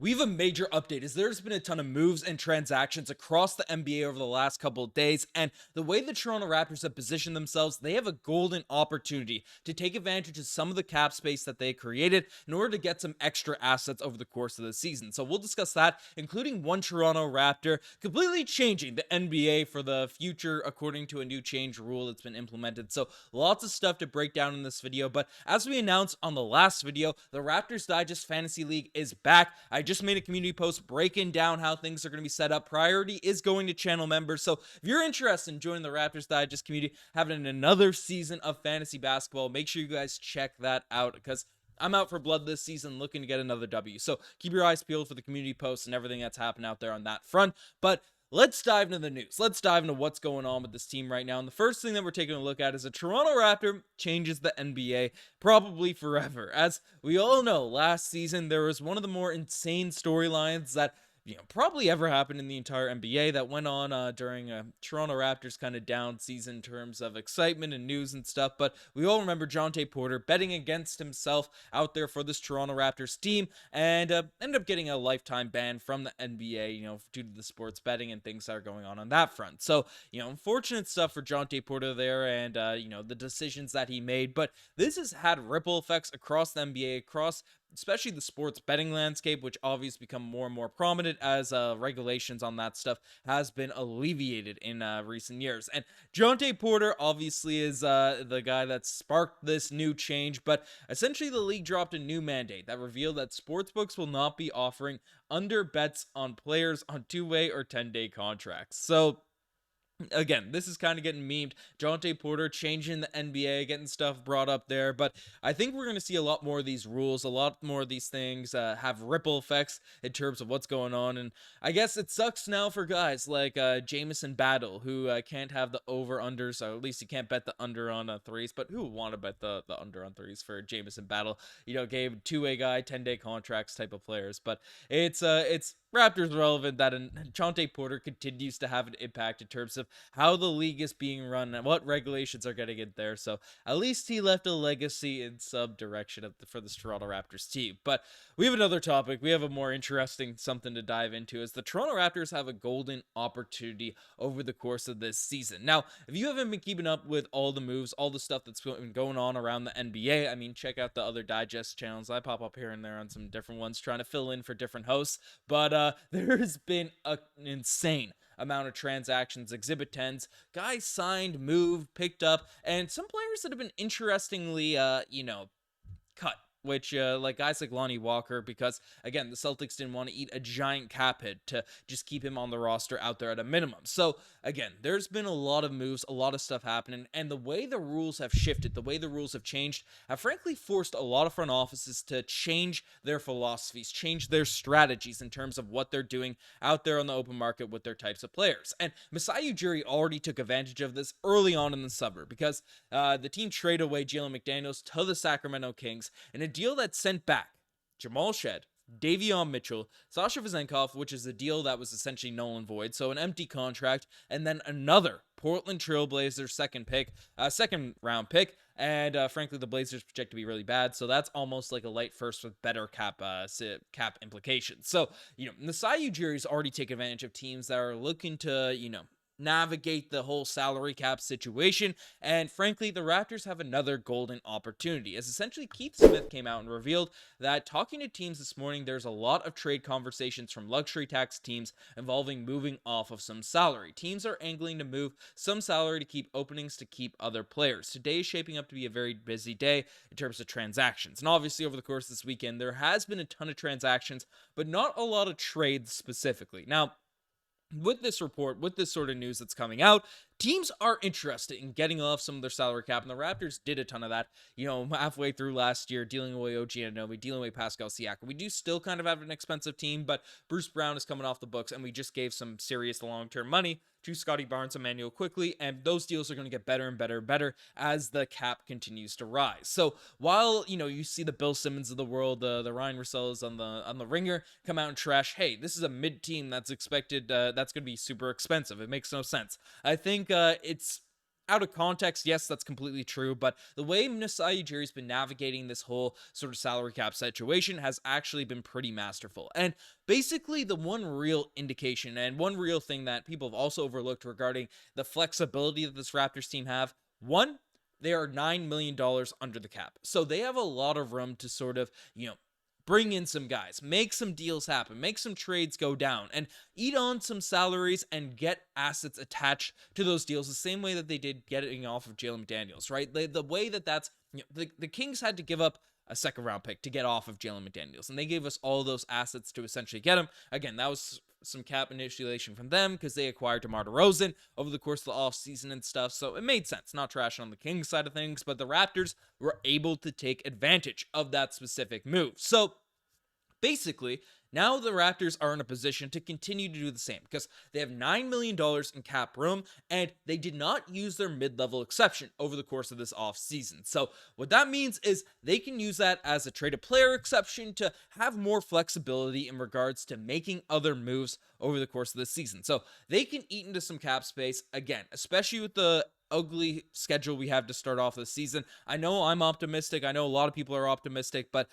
We have a major update as there's been a ton of moves and transactions across the NBA over the last couple of days, and the way the Toronto Raptors have positioned themselves, they have a golden opportunity to take advantage of some of the cap space that they created in order to get some extra assets over the course of the season. So we'll discuss that, including one Toronto Raptor completely changing the NBA for the future according to a new change rule that's been implemented. So lots of stuff to break down in this video, but as we announced on the last video, the Raptors Digest Fantasy League is back. I just made a community post breaking down how things are going to be set up. Priority is going to channel members. So if you're interested in joining the Raptors Digest community, having another season of fantasy basketball, make sure you guys check that out because I'm out for blood this season looking to get another W. So keep your eyes peeled for the community posts and everything that's happening out there on that front. But let's dive into the news. Let's dive into what's going on with this team right now. And the first thing that we're taking a look at is a Toronto Raptor changes the NBA probably forever. As we all know, last season there was one of the more insane storylines that probably ever happened in the entire NBA that went on during a Toronto Raptors kind of down season in terms of excitement and news and stuff. But we all remember Jonte Porter betting against himself out there for this Toronto Raptors team and ended up getting a lifetime ban from the NBA, due to the sports betting and things that are going on that front. So, unfortunate stuff for Jonte Porter there and, the decisions that he made. But this has had ripple effects across the NBA, across especially the sports betting landscape, which obviously become more and more prominent as regulations on that stuff has been alleviated in recent years. And Jonte Porter obviously is the guy that sparked this new change, but essentially the league dropped a new mandate that revealed that sportsbooks will not be offering under bets on players on 2-way or 10-day contracts. So again, this is kind of getting memed. Jonte Porter changing the NBA, getting stuff brought up there. But I think we're going to see a lot more of these rules, a lot more of these things have ripple effects in terms of what's going on. And I guess it sucks now for guys like Jamison Battle, who can't have the over-unders, or at least you can't bet the under on threes. But who would want to bet the under on threes for Jamison Battle? Gave two-way guy, 10-day contracts type of players. But it's Raptors relevant that Jonte Porter continues to have an impact in terms of how the league is being run and what regulations are getting in there. So at least he left a legacy in some direction for the Toronto Raptors team. But we have another topic. We have a more interesting something to dive into as the Toronto Raptors have a golden opportunity over the course of this season. Now, if you haven't been keeping up with all the moves, all the stuff that's been going on around the NBA, I mean, check out the other digest channels. I pop up here and there on some different ones trying to fill in for different hosts. But there's been an insane amount of transactions, exhibit 10s, guys signed, moved, picked up, and some players that have been interestingly, cut. Which, like guys like Lonnie Walker, because again, the Celtics didn't want to eat a giant cap hit to just keep him on the roster out there at a minimum. So, again, there's been a lot of moves, a lot of stuff happening, and the way the rules have shifted, the way the rules have changed, have frankly forced a lot of front offices to change their philosophies, change their strategies in terms of what they're doing out there on the open market with their types of players. And Masai Ujiri already took advantage of this early on in the summer because the team traded away Jalen McDaniels to the Sacramento Kings, and a deal that sent back Jamal Shed, Davion Mitchell, Sasha Vezenkov, which is a deal that was essentially null and void, so an empty contract, and then another Portland Trailblazers second round pick, and frankly the Blazers project to be really bad, so that's almost like a light first with better cap implications. So Masai Ujiri's already taken advantage of teams that are looking to navigate the whole salary cap situation, and frankly the Raptors have another golden opportunity as essentially Keith Smith came out and revealed that talking to teams this morning, there's a lot of trade conversations from luxury tax teams involving moving off of some salary. Teams are angling to move some salary to keep openings to keep other players. Today is shaping up to be a very busy day in terms of transactions, and obviously over the course of this weekend there has been a ton of transactions but not a lot of trades specifically. Now, with this report, with this sort of news that's coming out, teams are interested in getting off some of their salary cap, and the Raptors did a ton of that, halfway through last year, dealing away OG Anunoby, dealing away Pascal Siakam. We do still kind of have an expensive team, but Bruce Brown is coming off the books, and we just gave some serious long-term money to Scottie Barnes, Immanuel Quickley, and those deals are going to get better and better and better as the cap continues to rise. So while, you see the Bill Simmons of the world, the Ryan Russells on the Ringer come out and trash, hey, this is a mid-team that's expected, that's going to be super expensive. It makes no sense. I think it's out of context, yes, that's completely true, but the way Masai Ujiri's been navigating this whole sort of salary cap situation has actually been pretty masterful. And basically, the one real indication and one real thing that people have also overlooked regarding the flexibility that this Raptors team have, one, they are $9 million under the cap. So they have a lot of room to sort of, bring in some guys, make some deals happen, make some trades go down, and eat on some salaries and get assets attached to those deals the same way that they did getting off of Jalen McDaniels, right? The way that's, the Kings had to give up a second round pick to get off of Jalen McDaniels, and they gave us all those assets to essentially get him. Again, that was some cap manipulation from them because they acquired DeMar DeRozan over the course of the offseason and stuff, so it made sense. Not trashing on the Kings side of things, but the Raptors were able to take advantage of that specific move. So basically, now the Raptors are in a position to continue to do the same because they have $9 million in cap room and they did not use their mid-level exception over the course of this offseason. So what that means is they can use that as a traded player exception to have more flexibility in regards to making other moves over the course of the season. So they can eat into some cap space, again, especially with the ugly schedule we have to start off the season. I know I'm optimistic. I know a lot of people are optimistic, but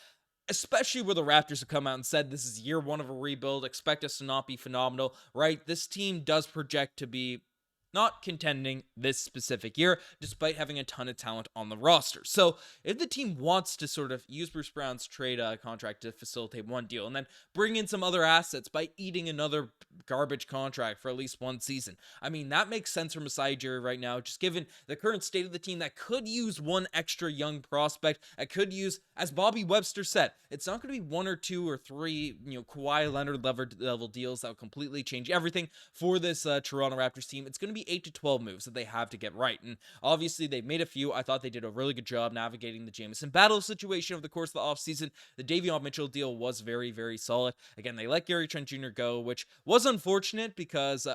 especially where the Raptors have come out and said this is year one of a rebuild, expect us to not be phenomenal, right? This team does project to be not contending this specific year, despite having a ton of talent on the roster. So if the team wants to sort of use Bruce Brown's trade contract to facilitate one deal and then bring in some other assets by eating another garbage contract for at least one season, I mean, that makes sense for Masai Ujiri right now, just given the current state of the team that could use one extra young prospect. I could use, as Bobby Webster said, it's not going to be one or two or three, Kawhi Leonard level deals that will completely change everything for this Toronto Raptors team. It's going to be 8 to 12 moves that they have to get right. And obviously, they've made a few. I thought they did a really good job navigating the Jameson Battle situation over the course of the offseason. The Davion Mitchell deal was very, very solid. Again, they let Trent Jr. go, which was unfortunate because,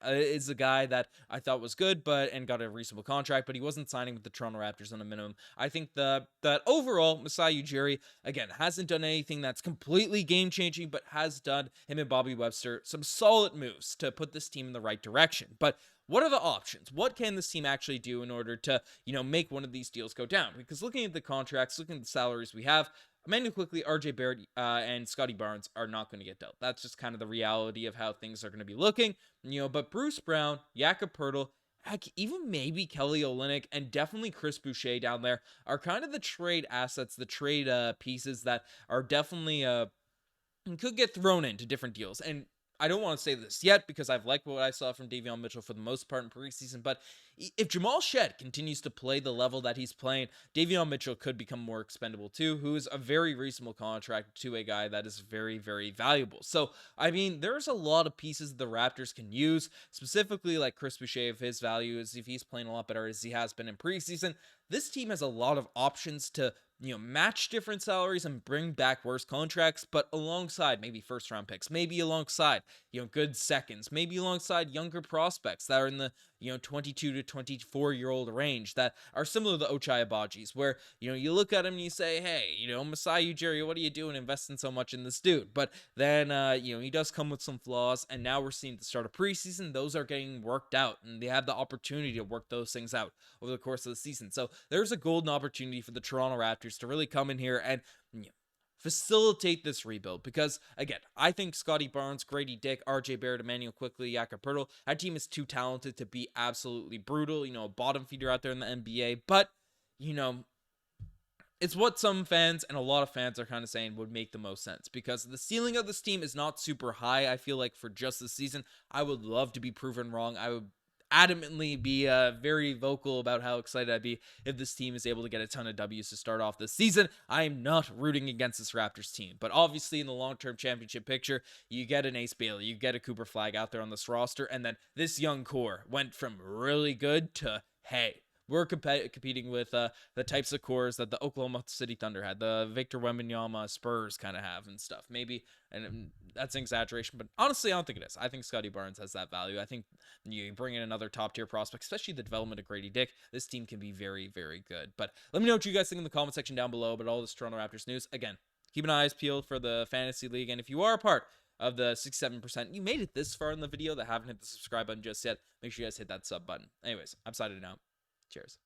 is a guy that I thought was good and got a reasonable contract, but he wasn't signing with the Toronto Raptors on a minimum. I think that overall, Masai Ujiri, again, hasn't done anything that's completely game-changing, but has done, him and Bobby Webster, some solid moves to put this team in the right direction. But what are the options? What can this team actually do in order to, make one of these deals go down? Because looking at the contracts, looking at the salaries we have, Immanuel Quickley, RJ Barrett, and Scottie Barnes are not going to get dealt. That's just kind of the reality of how things are going to be looking. But Bruce Brown, Jakob Poeltl, heck, even maybe Kelly Olynyk, and definitely Chris Boucher down there are kind of the trade assets, the trade pieces that are definitely could get thrown into different deals. And I don't want to say this yet because I've liked what I saw from Davion Mitchell for the most part in preseason, but if Jamal Shed continues to play the level that he's playing, Davion Mitchell could become more expendable too, who is a very reasonable contract to a guy that is very, very valuable. So, I mean, there's a lot of pieces the Raptors can use, specifically like Chris Boucher, if his value is, if he's playing a lot better as he has been in preseason. This team has a lot of options to match different salaries and bring back worse contracts, but alongside maybe first round picks, maybe alongside, good seconds, maybe alongside younger prospects that are in the, 22 to 24-year-old range that are similar to the Ochai Agbaji's, where, you look at him and you say, hey, Masai Ujiri, what are you doing investing so much in this dude? But then, he does come with some flaws, and now we're seeing at the start of preseason, those are getting worked out, and they have the opportunity to work those things out over the course of the season. So there's a golden opportunity for the Toronto Raptors to really come in here and facilitate this rebuild, because again, I think Scottie Barnes, Gradey Dick, RJ Barrett, Immanuel Quickley, Jakob Poeltl, that team is too talented to be absolutely brutal, a bottom feeder out there in the NBA, but it's what some fans and a lot of fans are kind of saying would make the most sense, because the ceiling of this team is not super high. I feel like for just this season, I would love to be proven wrong. I would adamantly be very vocal about how excited I'd be if this team is able to get a ton of W's to start off this season. I am not rooting against this Raptors team, but obviously in the long-term championship picture, you get an Ace Bailey, you get a Cooper Flag out there on this roster, and then this young core went from really good to, hey, we're competing with the types of cores that the Oklahoma City Thunder had, the Victor Wembanyama Spurs kind of have and stuff. Maybe, and that's an exaggeration, but honestly, I don't think it is. I think Scottie Barnes has that value. I think you bring in another top-tier prospect, especially the development of Gradey Dick. This team can be very, very good. But let me know what you guys think in the comment section down below about all this Toronto Raptors news. Again, keep an eye peeled for the Fantasy League, and if you are a part of the 67%. You made it this far in the video that haven't hit the subscribe button just yet. Make sure you guys hit that sub button. Anyways, I'm signing out. Cheers.